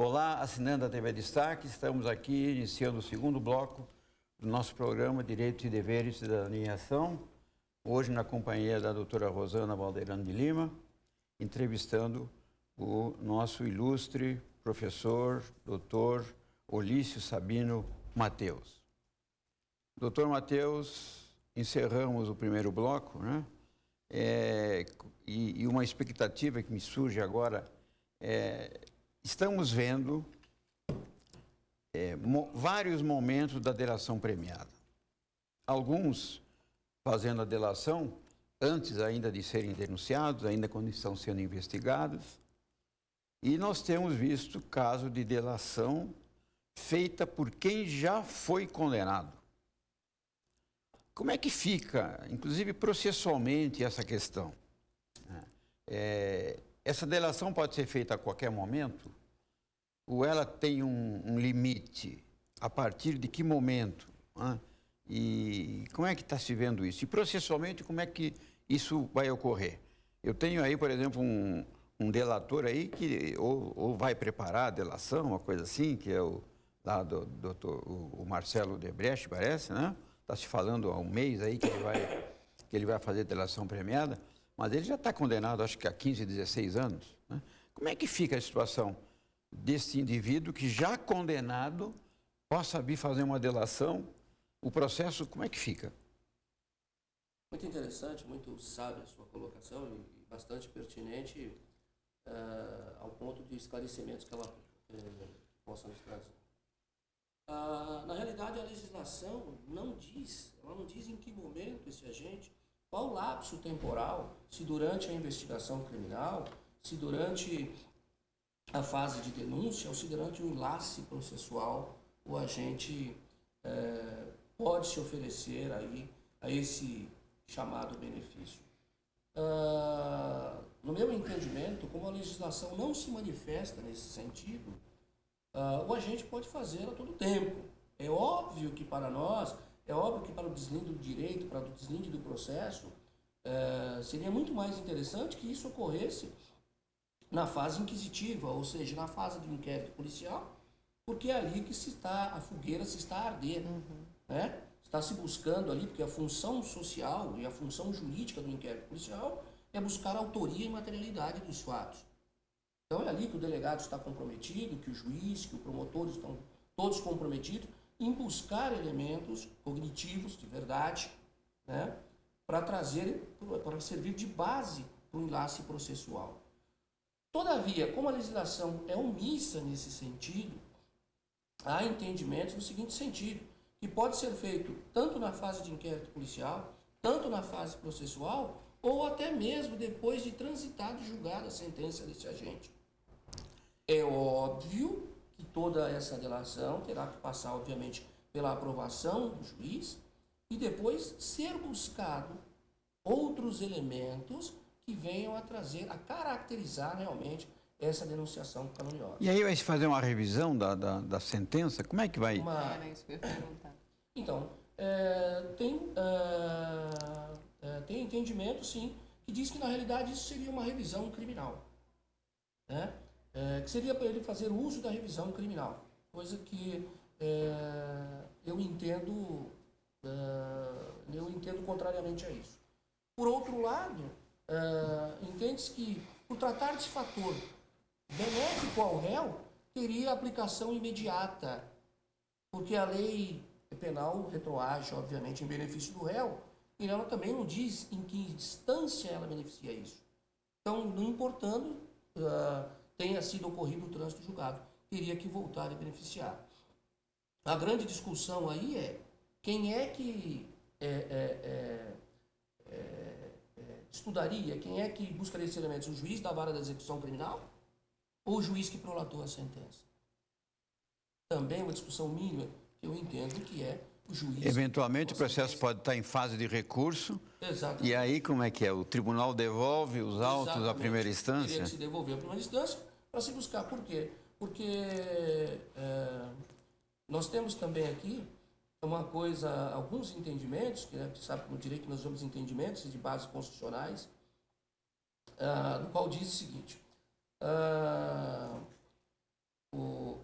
Olá, assinando a TV Destaque, estamos aqui iniciando o segundo bloco do nosso programa Direitos e Deveres, Cidadania em Ação, hoje na companhia da doutora Rosana Valdeirano de Lima, entrevistando o nosso ilustre professor, doutor Olício Sabino Mateus. Doutor Mateus, encerramos o primeiro bloco, né? E uma expectativa que me surge agora estamos vendo vários momentos da delação premiada. Alguns fazendo a delação antes ainda de serem denunciados, ainda quando estão sendo investigados. E nós temos visto caso de delação feita por quem já foi condenado. Como é que fica, inclusive processualmente, essa questão? Essa delação pode ser feita a qualquer momento? Ou ela tem um limite? A partir de que momento? E como é que está se vendo isso? E processualmente, como é que isso vai ocorrer? Eu tenho aí, por exemplo, um delator aí que ou vai preparar a delação, uma coisa assim, que é o Marcelo Debrecht, parece, né? Está se falando há um mês aí que ele vai fazer delação premiada, mas ele já está condenado, acho que há 15, 16 anos. Né? Como é que fica a situação desse indivíduo que já condenado possa vir fazer uma delação? O processo, como é que fica? Muito interessante, muito sábia a sua colocação e bastante pertinente ao ponto de esclarecimentos que ela possa nos trazer. Na realidade, a legislação não diz em que momento esse agente, qual o lapso temporal, se durante a investigação criminal, se durante a fase de denúncia ou se durante o enlace processual o agente pode se oferecer aí a esse chamado benefício. No meu entendimento, como a legislação não se manifesta nesse sentido, o agente pode fazê-lo a todo tempo. É óbvio que para nós, é óbvio que para o deslinde do direito, para o deslinde do processo, seria muito mais interessante que isso ocorresse na fase inquisitiva, ou seja, na fase do inquérito policial, porque é ali que a fogueira se está a arder, né? Está se buscando ali, porque a função social e a função jurídica do inquérito policial é buscar a autoria e materialidade dos fatos. Então é ali que o delegado está comprometido, que o juiz, que o promotor estão todos comprometidos em buscar elementos cognitivos de verdade, né, para servir de base para o enlace processual. Todavia, como a legislação é omissa nesse sentido, há entendimentos no seguinte sentido, que pode ser feito tanto na fase de inquérito policial, tanto na fase processual, ou até mesmo depois de transitado e julgada a sentença desse agente. É óbvio que toda essa delação terá que passar, obviamente, pela aprovação do juiz e depois ser buscado outros elementos que venham a trazer, a caracterizar realmente essa denunciação caluniosa. E aí vai se fazer uma revisão da sentença? Como é que vai? Era isso que eu ia perguntar. Então, tem entendimento, sim, que diz que na realidade isso seria uma revisão criminal, né? Que seria para ele fazer uso da revisão criminal, coisa que eu entendo contrariamente a isso. Por outro lado, entende-se que, por tratar desse fator benéfico ao réu, teria aplicação imediata, porque a lei penal retroage, obviamente, em benefício do réu, e ela também não diz em que instância ela beneficia isso. Então, não importando tenha sido ocorrido o trânsito julgado, teria que voltar a beneficiar. A grande discussão aí é quem é que estudaria, quem é que buscaria esses elementos? O juiz da vara da execução criminal ou o juiz que prolatou a sentença? Também uma discussão mínima que eu entendo que é o juiz... Eventualmente o processo pode estar em fase de recurso. Exatamente. E aí como é que é? O tribunal devolve os autos à primeira instância? Teria que se devolver à primeira instância para se buscar. Por quê? Porque nós temos também aqui uma coisa, alguns entendimentos, que sabe que no direito nós temos entendimentos de bases constitucionais, no qual diz o seguinte: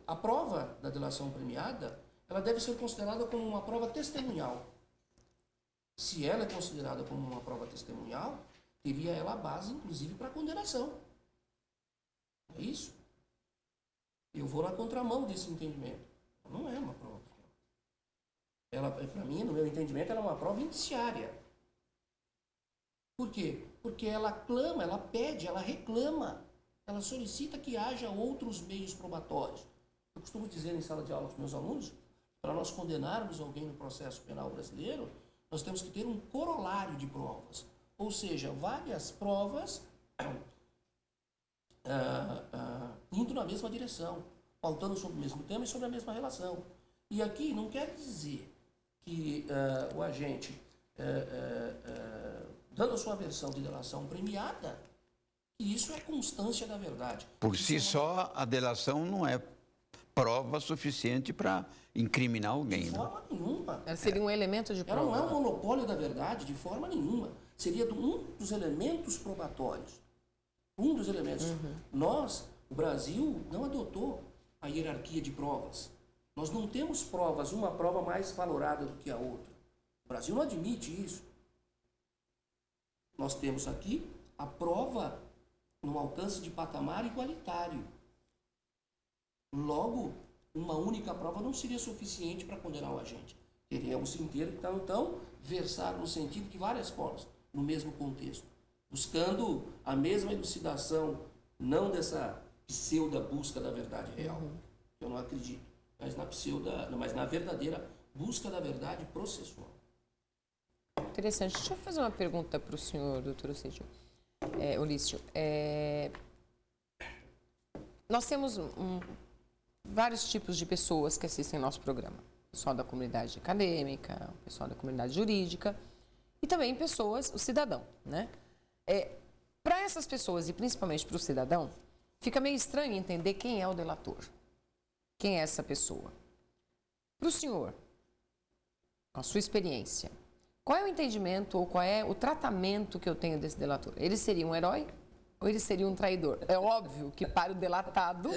a prova da delação premiada, ela deve ser considerada como uma prova testemunhal. Se ela é considerada como uma prova testemunhal, teria ela a base, inclusive, para condenação. É isso? Eu vou na contramão desse entendimento. Não é uma prova. Ela, para mim, no meu entendimento, ela é uma prova indiciária. Por quê? Porque ela clama, ela pede, ela reclama, ela solicita que haja outros meios probatórios. Eu costumo dizer em sala de aula com meus alunos, para nós condenarmos alguém no processo penal brasileiro, nós temos que ter um corolário de provas. Ou seja, várias provas indo na mesma direção, pautando sobre o mesmo tema e sobre a mesma relação. E aqui não quer dizer que o agente, dando a sua versão de delação premiada, que isso é constância da verdade. Por si só, a delação não é prova suficiente para incriminar alguém. De forma nenhuma. Ela seria um elemento de prova. Ela não é um monopólio da verdade de forma nenhuma. Seria um dos elementos probatórios. Um dos elementos. Nós, o Brasil, não adotou a hierarquia de provas. Nós não temos provas, uma prova mais valorada do que a outra. O Brasil não admite isso. Nós temos aqui a prova num alcance de patamar igualitário. Logo, uma única prova não seria suficiente para condenar o agente. Teríamos sim ter, então, versar no sentido de várias provas, no mesmo contexto, buscando a mesma elucidação, não dessa pseuda busca da verdade real. Eu não acredito, mas na verdadeira busca da verdade processual. Interessante. Deixa eu fazer uma pergunta para o senhor, doutor Olício. Nós temos vários tipos de pessoas que assistem nosso programa. Pessoal da comunidade acadêmica, pessoal da comunidade jurídica e também pessoas, o cidadão, né? Para essas pessoas e principalmente para o cidadão, fica meio estranho entender quem é o delator. Quem é essa pessoa? Para o senhor, com a sua experiência, qual é o entendimento ou qual é o tratamento que eu tenho desse delator? Ele seria um herói ou ele seria um traidor? É óbvio que para o delatado,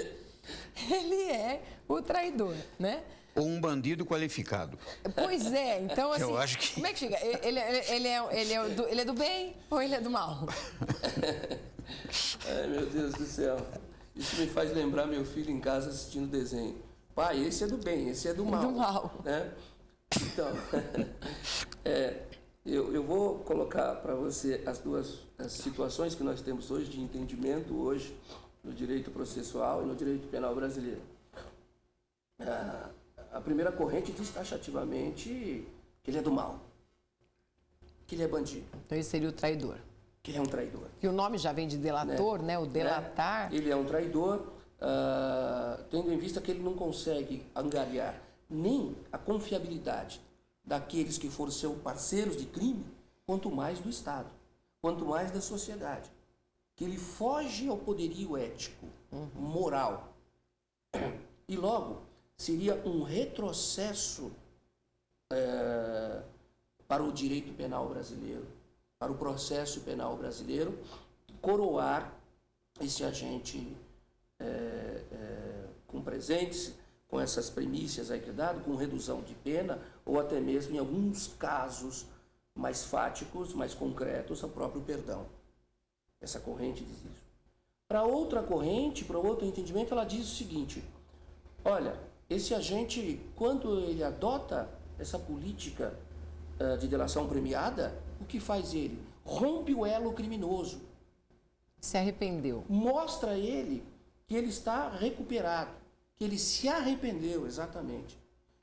ele é o traidor, né? Ou um bandido qualificado. Pois é, então assim, Eu acho que... como é que fica? Ele é do bem ou ele é do mal? Ai, meu Deus do céu. Isso me faz lembrar meu filho em casa assistindo desenho. Pai, esse é do bem, esse é do mal. Do mal. Né? Então, eu vou colocar para você as situações que nós temos hoje de entendimento hoje no direito processual e no direito penal brasileiro. A primeira corrente diz taxativamente que ele é do mal, que ele é bandido. Então ele seria o traidor. Que ele é um traidor. Que o nome já vem de delator, né? O delatar. Ele é um traidor, tendo em vista que ele não consegue angariar nem a confiabilidade daqueles que foram seus parceiros de crime, quanto mais do Estado, quanto mais da sociedade. Que ele foge ao poderio ético, moral. E logo, seria um retrocesso para o direito penal brasileiro, para o processo penal brasileiro, coroar esse agente com presentes, com essas premissas aí que é dado, com redução de pena, ou até mesmo, em alguns casos mais fáticos, mais concretos, o próprio perdão. Essa corrente diz isso. Para outra corrente, para outro entendimento, ela diz o seguinte: olha, esse agente, quando ele adota essa política de delação premiada, o que faz ele? Rompe o elo criminoso. Se arrependeu. Mostra a ele que ele está recuperado, que ele se arrependeu, exatamente.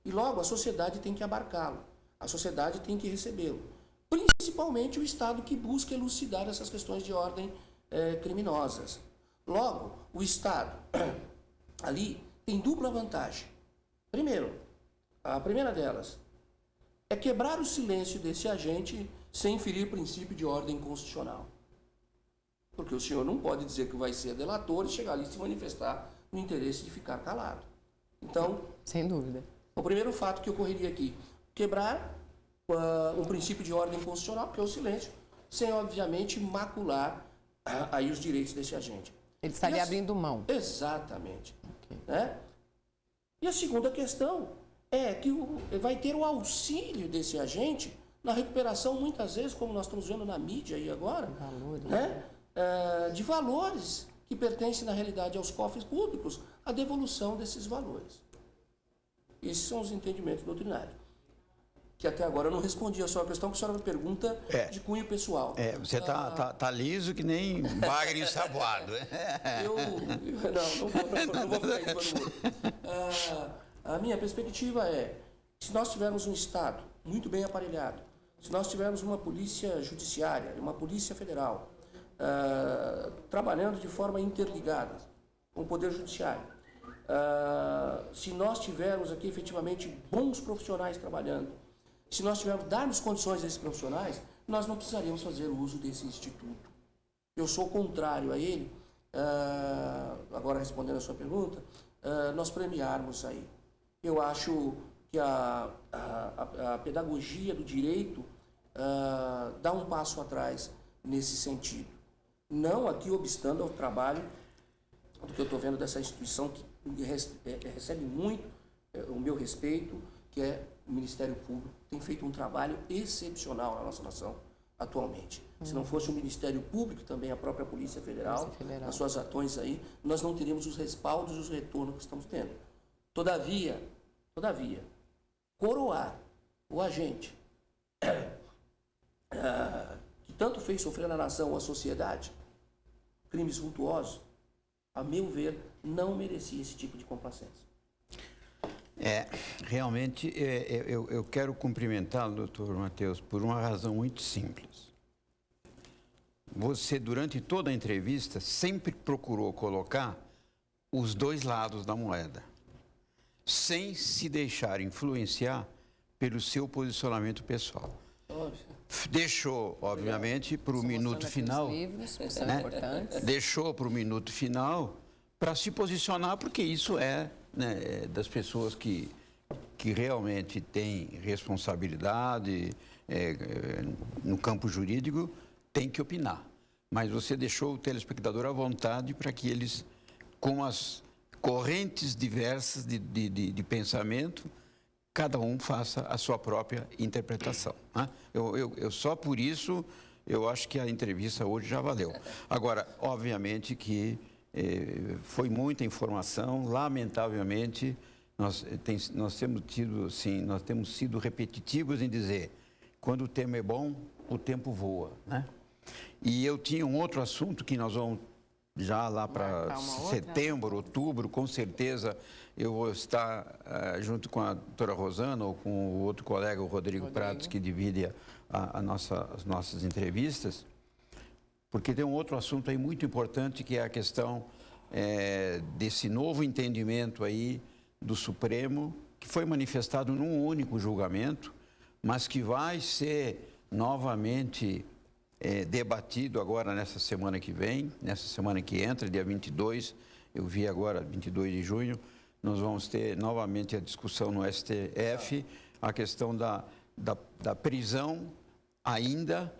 E logo a sociedade tem que abarcá-lo, a sociedade tem que recebê-lo. Principalmente o Estado, que busca elucidar essas questões de ordem criminosas. Logo, o Estado ali tem dupla vantagem. Primeiro, a primeira delas é quebrar o silêncio desse agente sem ferir o princípio de ordem constitucional. Porque o senhor não pode dizer que vai ser delator e chegar ali e se manifestar no interesse de ficar calado. Então, sem dúvida, o primeiro fato que ocorreria aqui, quebrar um princípio de ordem constitucional, que é o silêncio, sem, obviamente, macular aí os direitos desse agente. Ele estaria abrindo mão. Exatamente. Okay. Né? E a segunda questão é que vai ter o auxílio desse agente na recuperação, muitas vezes, como nós estamos vendo na mídia aí agora, Valores, né? De valores que pertencem, na realidade, aos cofres públicos, a devolução desses valores. Esses são os entendimentos doutrinários. Que até agora eu não respondi a sua questão, que a senhora me pergunta de cunho pessoal. Você tá liso que nem bagre ensaboado. Não vou ficar em cima do muro. A minha perspectiva é, se nós tivermos um Estado muito bem aparelhado, se nós tivermos uma polícia judiciária, uma polícia federal, trabalhando de forma interligada com o Poder Judiciário, se nós tivermos aqui efetivamente bons profissionais trabalhando, se nós darmos condições a esses profissionais, nós não precisaríamos fazer uso desse instituto. Eu sou contrário a ele, agora respondendo a sua pergunta, nós premiarmos aí. Eu acho que a pedagogia do direito dá um passo atrás nesse sentido. Não aqui obstando ao trabalho do que eu estou vendo dessa instituição que recebe muito o meu respeito, que é o Ministério Público, tem feito um trabalho excepcional na nossa nação atualmente. Se não fosse o Ministério Público, também a própria Polícia Federal, as suas ações aí, nós não teríamos os respaldos e os retornos que estamos tendo. Todavia, coroar o agente que tanto fez sofrer na nação ou a sociedade, crimes vultuosos, a meu ver, não merecia esse tipo de complacência. Realmente, eu quero cumprimentá-lo, doutor Matheus, por uma razão muito simples. Você, durante toda a entrevista, sempre procurou colocar os dois lados da moeda, sem se deixar influenciar pelo seu posicionamento pessoal. Deixou, obviamente, para o minuto final, deixou para o minuto final para se posicionar, porque isso das pessoas que realmente têm responsabilidade no campo jurídico, tem que opinar. Mas você deixou o telespectador à vontade para que eles, com as correntes diversas de pensamento, cada um faça a sua própria interpretação. Né? Só por isso, eu acho que a entrevista hoje já valeu. Agora, obviamente que foi muita informação, lamentavelmente, nós temos sido repetitivos em dizer, quando o tema é bom, o tempo voa, né? E eu tinha um outro assunto que nós vamos já lá para setembro, outubro, com certeza eu vou estar junto com a doutora Rosana ou com o outro colega, o Rodrigo Pratos, que divide as nossas entrevistas, porque tem um outro assunto aí muito importante, que é a questão desse novo entendimento aí do Supremo, que foi manifestado num único julgamento, mas que vai ser novamente debatido agora nessa semana que vem, nessa semana que entra, dia 22, eu vi agora, 22 de junho, nós vamos ter novamente a discussão no STF, a questão da prisão ainda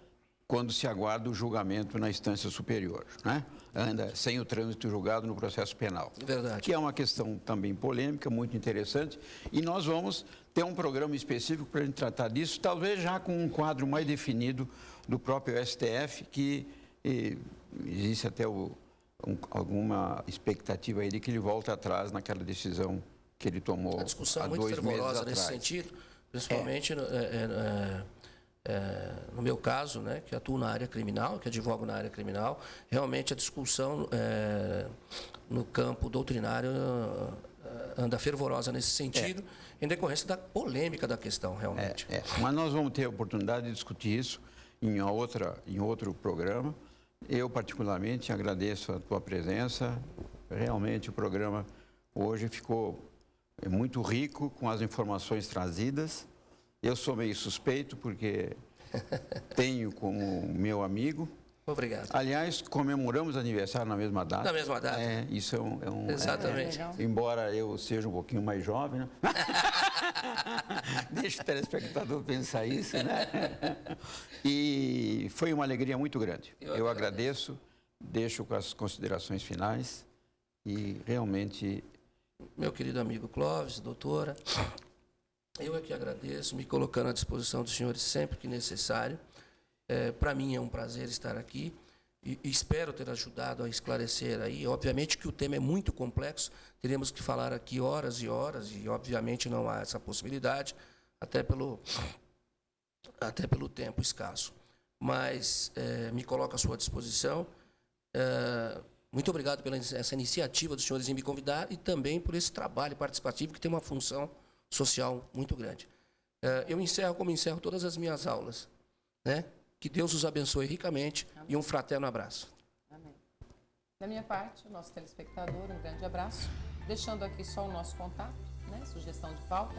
quando se aguarda o julgamento na instância superior, né? Anda sem o trânsito julgado no processo penal. Verdade. Que é uma questão também polêmica, muito interessante, e nós vamos ter um programa específico para a gente tratar disso, talvez já com um quadro mais definido do próprio STF, que existe até alguma expectativa aí de que ele volte atrás naquela decisão que ele tomou há 2 meses atrás. A discussão é muito fervorosa nesse sentido, principalmente no meu caso, né, que atuo na área criminal, que advogo na área criminal, realmente a discussão no campo doutrinário anda fervorosa nesse sentido, em decorrência da polêmica da questão, realmente. Mas nós vamos ter a oportunidade de discutir isso em outro programa. Eu, particularmente, agradeço a tua presença. Realmente, o programa hoje ficou muito rico com as informações trazidas. Eu sou meio suspeito, porque tenho como meu amigo. Obrigado. Aliás, comemoramos aniversário na mesma data. Na mesma data. Isso é um... Exatamente. Embora eu seja um pouquinho mais jovem, né? Deixa o telespectador pensar isso, né? E foi uma alegria muito grande. Eu agradeço, deixo com as considerações finais e realmente meu querido amigo Clóvis, doutora, eu é que agradeço, me colocando à disposição dos senhores sempre que necessário. Para mim é um prazer estar aqui e espero ter ajudado a esclarecer aí. Obviamente que o tema é muito complexo, teremos que falar aqui horas e horas, e obviamente não há essa possibilidade, até pelo tempo escasso. Mas me coloco à sua disposição. Muito obrigado pela essa iniciativa dos senhores em me convidar e também por esse trabalho participativo que tem uma função social muito grande. Eu encerro como encerro todas as minhas aulas, né? Que Deus os abençoe ricamente. Amém. E um fraterno abraço. Amém. Da minha parte, o nosso telespectador, um grande abraço. Deixando aqui só o nosso contato, né? Sugestão de pauta,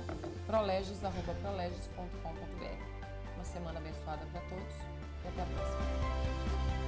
proleges@proleges.com.br. Uma semana abençoada para todos e até a próxima.